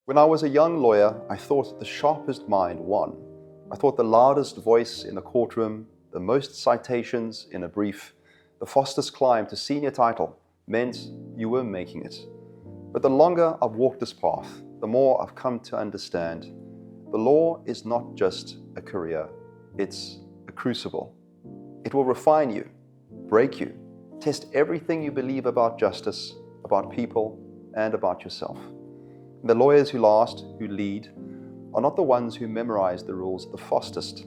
When I was a young lawyer, I thought the sharpest mind won. I thought the loudest voice in the courtroom, the most citations in a brief, the fastest climb to senior title meant you were making it. But the longer I've walked this path, the more I've come to understand the law is not just a career, it's a crucible. It will refine you, break you, test everything you believe about justice, about people, and about yourself. The lawyers who last, who lead, are not the ones who memorize the rules the fastest.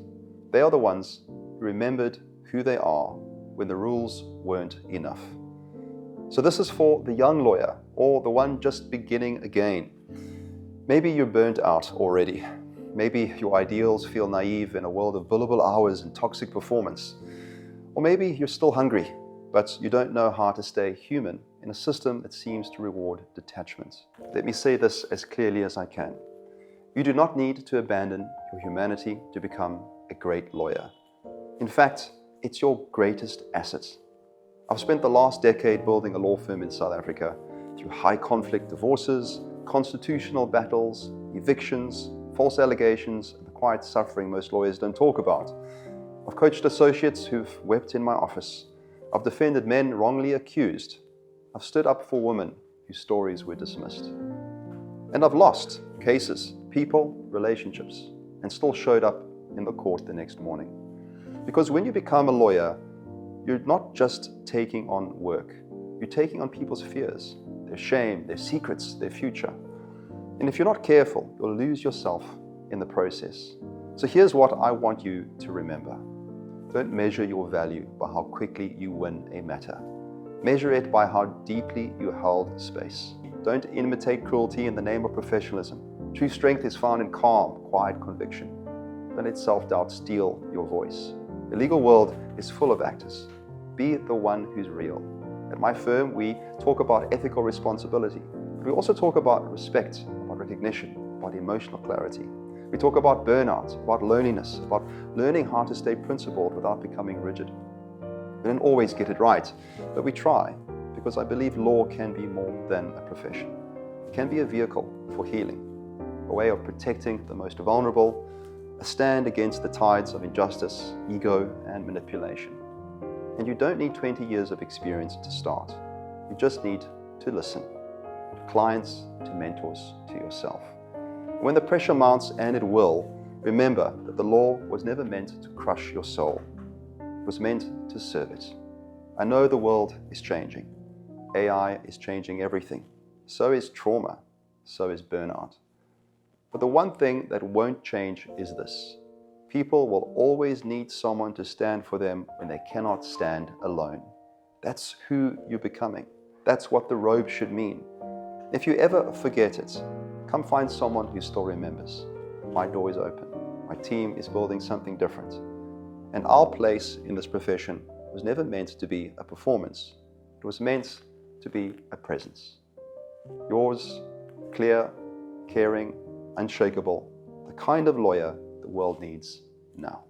They are the ones who remembered who they are when the rules weren't enough. So this is for the young lawyer or the one just beginning again. Maybe you're burnt out already. Maybe your ideals feel naive in a world of billable hours and toxic performance. Or maybe you're still hungry, but you don't know how to stay human in a system that seems to reward detachment. Let me say this as clearly as I can. You do not need to abandon your humanity to become a great lawyer. In fact, it's your greatest asset. I've spent the last decade building a law firm in South Africa through high conflict divorces, constitutional battles, evictions, false allegations, and the quiet suffering most lawyers don't talk about. I've coached associates who've wept in my office. I've defended men wrongly accused. I've stood up for women whose stories were dismissed. And I've lost cases, people, relationships, and still showed up in the court the next morning. Because when you become a lawyer, you're not just taking on work. You're taking on people's fears, their shame, their secrets, their future. And if you're not careful, you'll lose yourself in the process. So here's what I want you to remember. Don't measure your value by how quickly you win a matter. Measure it by how deeply you held space. Don't imitate cruelty in the name of professionalism. True strength is found in calm, quiet conviction. Don't let self-doubt steal your voice. The legal world is full of actors. Be the one who's real. At my firm, we talk about ethical responsibility. We also talk about respect, about recognition, about emotional clarity. We talk about burnout, about loneliness, about learning how to stay principled without becoming rigid. We don't always get it right, but we try, because I believe law can be more than a profession. It can be a vehicle for healing, a way of protecting the most vulnerable, a stand against the tides of injustice, ego, and manipulation. And you don't need 20 years of experience to start. You just need to listen, to clients, to mentors, to yourself. When the pressure mounts, and it will, remember that the law was never meant to crush your soul. It was meant to serve it. I know the world is changing. AI is changing everything. So is trauma. So is burnout. But the one thing that won't change is this. People will always need someone to stand for them when they cannot stand alone. That's who you're becoming. That's what the robe should mean. If you ever forget it, come find someone who still remembers. My door is open. My team is building something different. And our place in this profession was never meant to be a performance. It was meant to be a presence. Yours, clear, caring, unshakable, the kind of lawyer the world needs now.